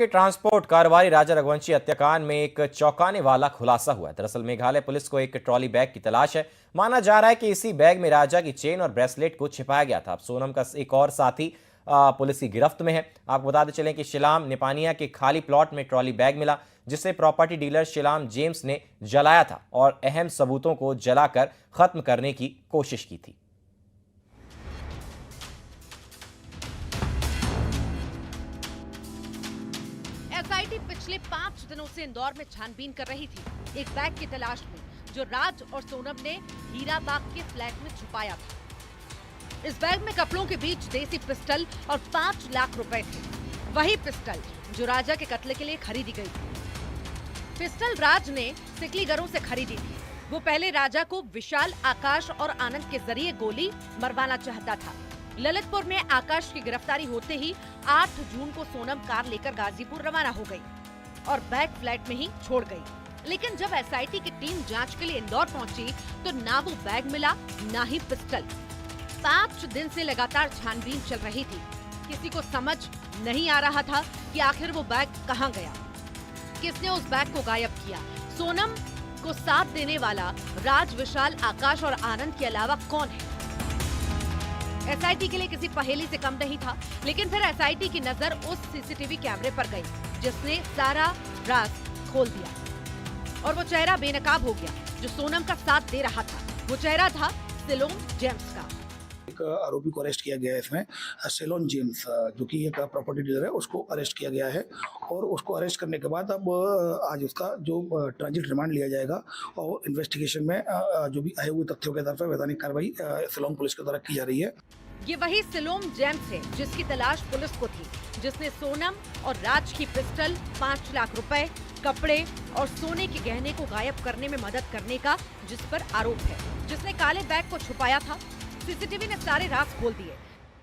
के ट्रांसपोर्ट कारोबारी राजा रघुवंशी हत्याकांड में एक चौंकाने वाला खुलासा हुआ है। दरअसल मेघालय पुलिस को एक ट्रॉली बैग की तलाश है। माना जा रहा है कि इसी बैग में राजा की चेन और ब्रेसलेट को छिपाया गया था। अब सोनम का एक और साथी पुलिस की गिरफ्त में है। आपको बताते चलें कि शिलाम निपानिया के खाली प्लॉट में ट्रॉली बैग मिला, जिसे प्रॉपर्टी डीलर शिलाम जेम्स ने जलाया था और अहम सबूतों को जलाकर खत्म करने की कोशिश की थी। एसआईटी पिछले 5 दिनों से इंदौर में छानबीन कर रही थी एक बैग की तलाश में, जो राज और सोनम ने हीराबाग के फ्लैट में छुपाया था। इस बैग में कपड़ों के बीच देसी पिस्टल और 5 लाख रुपए थे। वही पिस्टल जो राजा के कत्ल के लिए खरीदी गई थी। पिस्टल राज ने सिकलीगरों से खरीदी थी। वो पहले राजा को विशाल, आकाश और आनंद के जरिए गोली मरवाना चाहता था। ललितपुर में आकाश की गिरफ्तारी होते ही 8 जून को सोनम कार लेकर गाजीपुर रवाना हो गई और बैग फ्लैट में ही छोड़ गई। लेकिन जब एसआईटी की टीम जांच के लिए इंदौर पहुंची तो ना वो बैग मिला, ना ही पिस्टल। 5 दिन से लगातार छानबीन चल रही थी। किसी को समझ नहीं आ रहा था कि आखिर वो बैग कहां गया, किसने उस बैग को गायब किया। सोनम को साथ देने वाला राज, विशाल, आकाश और आनंद के अलावा कौन है? एसआईटी के लिए किसी पहेली से कम नहीं था। लेकिन फिर एसआईटी की नजर उस सीसीटीवी कैमरे पर गई जिसने सारा राज खोल दिया और वो चेहरा बेनकाब हो गया जो सोनम का साथ दे रहा था। वो चेहरा था सिलोन जेम्स का। एक आरोपी को अरेस्ट किया गया है इसमें, सिलोन जेम्स, जो कि एक प्रॉपर्टी डीलर है, उसको अरेस्ट किया गया है। और उसको अरेस्ट करने के बाद अब आज उसका जो ट्रांजिट रिमांड लिया जाएगा और इन्वेस्टिगेशन में जो भी आए हुए तथ्यों के आधार पर वैधानिक कार्रवाई सिलोन पुलिस के द्वारा की जा रही है। ये वही सिलोन जेम्स है जिसकी तलाश पुलिस को थी, जिसने सोनम और राज की पिस्टल, 5 लाख रुपए, कपड़े और सोने के गहने को गायब करने में मदद करने का जिस पर आरोप है, जिसने काले बैग को छुपाया था। सीसीटीवी ने सारे राज खोल दिए।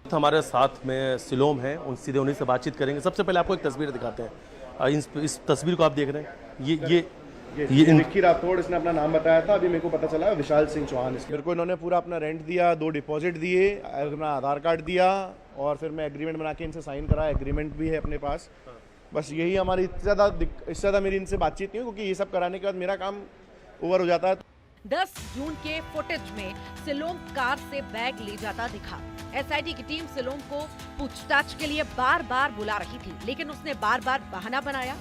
हमारे साथ में सिलोम है, सीधे उन्हीं से बातचीत करेंगे। सबसे पहले आपको एक तस्वीर दिखाते हैं। इस तस्वीर को आप देख रहे हैं, ये निक्की राठौड़, इसने अपना नाम बताया था। अभी मेरे को पता चला विशाल सिंह चौहान। मेरे को इन्होंने पूरा अपना रेंट दिया, 2 डिपॉजिट दिए, अपना आधार कार्ड दिया और फिर मैं एग्रीमेंट बना के इनसे साइन करा। एग्रीमेंट भी है अपने पास। बस यही हमारी इससे ज़्यादा मेरी इनसे बातचीत नहीं, क्योंकि ये सब कराने के बाद मेरा काम ओवर हो जाता है। 10 जून के फुटेज में सिलोम कार से बैग ले जाता दिखा। एसआईटी की टीम सिलोम को पूछताछ के लिए बार बार बुला रही थी, लेकिन उसने बार बार बहाना बनाया।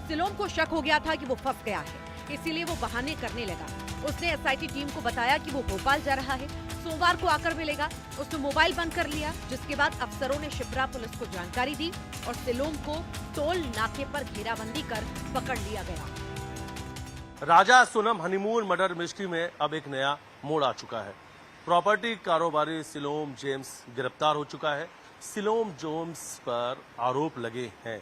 सिलोम को शक हो गया था कि वो फंस गया है, इसीलिए वो बहाने करने लगा। उसने एसआईटी टीम को बताया कि वो भोपाल जा रहा है, सोमवार को आकर मिलेगा। उसने मोबाइल बंद कर लिया, जिसके बाद अफसरों ने शिप्रा पुलिस को जानकारी दी और सिलोम को टोल नाके पर घेराबंदी कर पकड़ लिया गया। राजा सोनम हनीमून मर्डर मिस्ट्री में अब एक नया मोड़ आ चुका है। प्रॉपर्टी कारोबारी सिलोम जेम्स गिरफ्तार हो चुका है। सिलोम जेम्स पर आरोप लगे हैं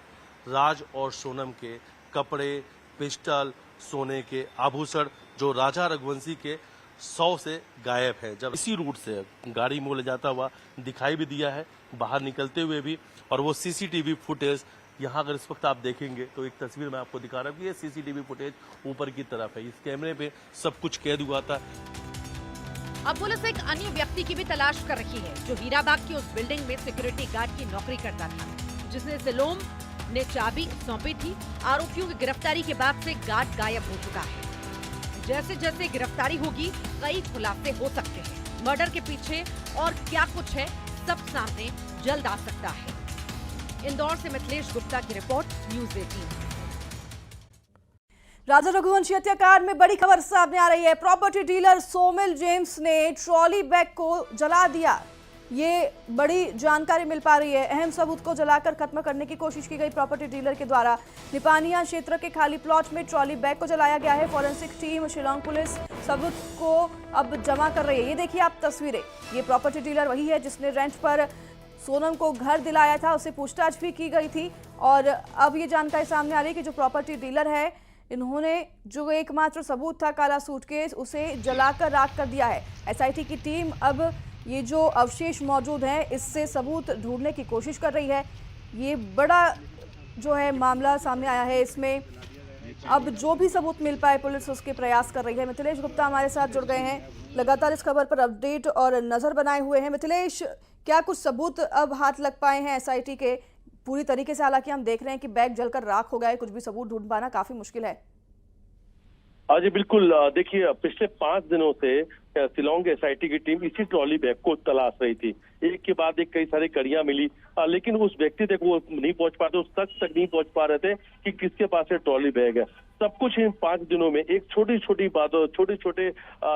राज और सोनम के कपड़े, पिस्टल, सोने के आभूषण जो राजा रघुवंशी के 100 से गायब है। जब इसी रूट से गाड़ी मोड़ ले जाता हुआ दिखाई भी दिया है, बाहर निकलते हुए भी। और वो सीसीटीवी फुटेज यहाँ अगर इस वक्त आप देखेंगे तो एक तस्वीर मैं आपको दिखा रहा हूँ कि ये सीसीटीवी फुटेज ऊपर की तरफ है। इस कैमरे पे सब कुछ कैद हुआ था। अब पुलिस एक अन्य व्यक्ति की भी तलाश कर रही है जो हीराबाग की उस बिल्डिंग में सिक्योरिटी गार्ड की नौकरी करता था, जिसने सिलोम ने चाबी सौंपी थी। आरोपियों की गिरफ्तारी के बाद से गार्ड गायब हो चुका है। जैसे जैसे गिरफ्तारी होगी कई खुलासे हो सकते हैं। मर्डर के पीछे और क्या कुछ है, सब सामने जल्द आ सकता है। इंदौर से मिथिलेश गुप्ता की रिपोर्ट, न्यूज़ 18। राजा रघुवंशी हत्याकांड में बड़ी खबर सामने आ रही है। प्रॉपर्टी डीलर सोमिल जेम्स ने ट्रॉली बैग को जला दिया। ये बड़ी जानकारी मिल पा रही है। अहम सबूत को जलाकर खत्म करने की कोशिश की गई प्रॉपर्टी डीलर के द्वारा। निपानिया क्षेत्र के खाली प्लॉट में ट्रॉली बैग को जलाया गया है। फॉरेंसिक टीम शिलोंग पुलिस सबूत को अब जमा कर रही है। ये देखिए आप तस्वीरें। ये प्रॉपर्टी डीलर वही है जिसने रेंट पर सोनम को घर दिलाया था, उससे पूछताछ भी की गई थी। और अब ये जानकारी सामने आ रही है कि जो प्रॉपर्टी डीलर है, इन्होंने जो एकमात्र सबूत था काला सूटकेस, उसे जलाकर राख कर दिया है। एसआईटी की टीम अब ये जो अवशेष मौजूद हैं, इससे सबूत ढूंढने की कोशिश कर रही है। ये बड़ा जो है मामला सामने आया है। इसमें अब जो भी सबूत मिल पाए पुलिस उसके प्रयास कर रही है। मिथिलेश गुप्ता हमारे साथ जुड़ गए हैं, लगातार इस खबर पर अपडेट और नजर बनाए हुए हैं। मिथिलेश, क्या कुछ सबूत अब हाथ लग पाए हैं एसआईटी के पूरी तरीके से, हालांकि हम देख रहे हैं कि बैग जलकर राख हो गया है, कुछ भी सबूत ढूंढ पाना काफी मुश्किल है। हाँ जी बिल्कुल। देखिए पिछले 5 दिनों से शिलोंग एसआईटी की टीम इसी ट्रॉली बैग को तलाश रही थी। एक के बाद एक कई सारी कड़ियां मिली, लेकिन उस व्यक्ति तक वो नहीं पहुंच पाते, उस तक नहीं पहुंच पा रहे थे कि किसके पास ये ट्रॉली बैग है। सब कुछ इन 5 दिनों में एक छोटी छोटी बातों, छोटे छोटे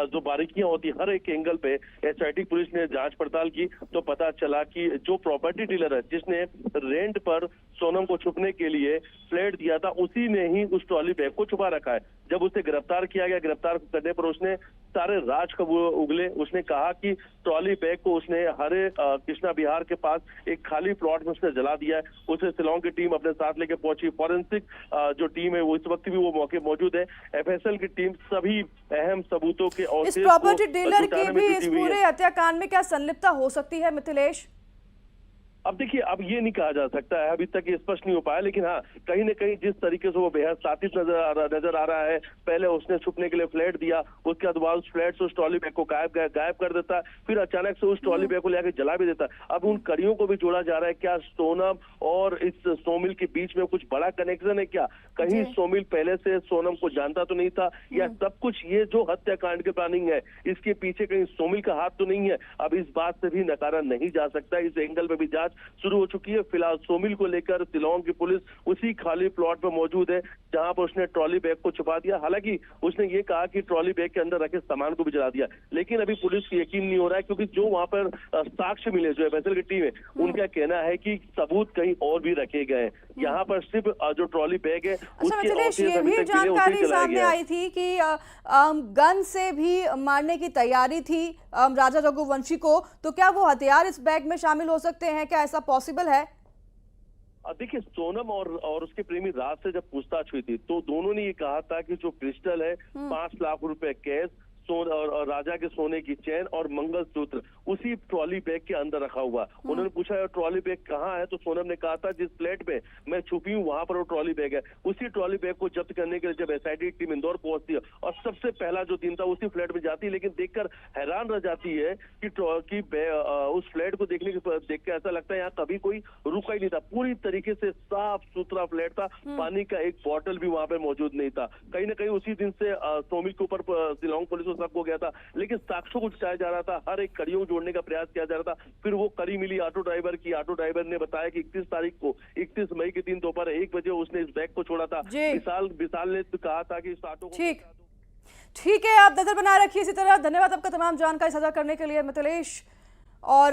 जो बारीकियां होती हर एक एंगल पे एसआईटी पुलिस ने जांच पड़ताल की, तो पता चला कि जो प्रॉपर्टी डीलर है जिसने रेंट पर सोनम को छुपने के लिए फ्लैट दिया था, उसी ने ही उस ट्रॉली बैग को छुपा रखा है। जब उसे गिरफ्तार किया गया, गिरफ्तार करने पर उसने सारे राज कब उगले। उसने कहा कि ट्रॉली बैग को उसने हरे कृष्णा बिहार के पास एक खाली प्लॉट में उसने जला दिया है। उसे शिलोंग की टीम अपने साथ लेके पहुंची। फॉरेंसिक जो टीम है वो इस वक्त भी वो मौके मौजूद है। एफएसएल की टीम सभी अहम सबूतों के और इस प्रॉपर्टी डीलर की भी इस पूरे हत्याकांड में क्या संलिप्तता हो सकती है मिथिलेश? अब देखिए, अब ये नहीं कहा जा सकता है, अभी तक ये स्पष्ट नहीं हो पाया, लेकिन हाँ कहीं न कहीं जिस तरीके से वो बेहद साजिश नजर आ रहा है। पहले उसने छुपने के लिए फ्लैट दिया, उसके बाद उस फ्लैट से उस ट्रॉली बैग को गायब कर देता, फिर अचानक से उस ट्रॉली बैग को लेकर जला भी देता। अब उन कड़ियों को भी जोड़ा जा रहा है। क्या सोनम और इस सोमिल के बीच में कुछ बड़ा कनेक्शन है क्या? कहीं सोमिल पहले से सोनम को जानता तो नहीं था, या सब कुछ ये जो हत्याकांड की प्लानिंग है इसके पीछे कहीं सोमिल का हाथ तो नहीं है? अब इस बात से भी नकारा नहीं जा सकता। इस एंगल में भी जांच शुरू हो चुकी है। फिलहाल सोमिल को लेकर शिलोंग की पुलिस उसी खाली प्लॉट पर मौजूद है जहां पर उसने ट्रॉली बैग को छुपा दिया। हालांकि उसने ये कहा कि ट्रॉली बैग के अंदर रखे सामान को भी जला दिया, लेकिन अभी पुलिस को यकीन नहीं हो रहा है, क्योंकि जो वहां पर साक्ष्य मिले, जो एफएसएल की टीम है, उनका कहना है कि सबूत कहीं और भी रखे गए हैं। यहाँ पर सिर्फ जो ट्रॉली बैग है उसके ये भी जानकारी सामने आई थी कि गन से भी मारने की तैयारी थी राजा रघुवंशी को, तो क्या वो हथियार इस बैग में शामिल हो सकते हैं? क्या ऐसा पॉसिबल है? देखिए, सोनम और उसके प्रेमी राज से जब पूछताछ हुई थी तो दोनों ने ये कहा था कि जो पिस्टल है, 5 लाख रुपए कैश, और राजा के सोने की चेन और मंगलसूत्र उसी ट्रॉली बैग के अंदर रखा हुआ। उन्होंने पूछा ट्रॉली बैग कहाँ है, तो सोनम ने कहा था जिस फ्लैट में मैं छुपी हूँ वहां पर वो ट्रॉली बैग है। उसी ट्रॉली बैग को जब्त करने के लिए जब एसआईटी टीम इंदौर पहुंचती है और सबसे पहला जो दिन था उसी फ्लैट में जाती है, लेकिन देखकर हैरान रह जाती है कि उस फ्लैट को देख के ऐसा लगता है यहाँ कभी कोई रुका ही नहीं था। पूरी तरीके से साफ सुथरा फ्लैट था, पानी का एक बॉटल भी वहां पर मौजूद नहीं था। कहीं ना कहीं उसी दिन से सोमिल के ऊपर शिलोंग पुलिस को शक हो गया था, लेकिन साक्ष्यों को जुटाया जा रहा था, हर एक कड़ियों को जोड़ने का प्रयास किया जा रहा था। फिर वो कड़ी मिली ऑटो ड्राइवर की। ऑटो ड्राइवर ने बताया कि 31 मई के दिन दोपहर 1 बजे उसने इस बैग को छोड़ा था। विशाल ने कहा था कि इस ऑटो को ठीक है, आप नजर बनाए रखिए इसी तरह। धन्यवाद आपका तमाम जानकारी साझा करने के लिए मिथिलेश। और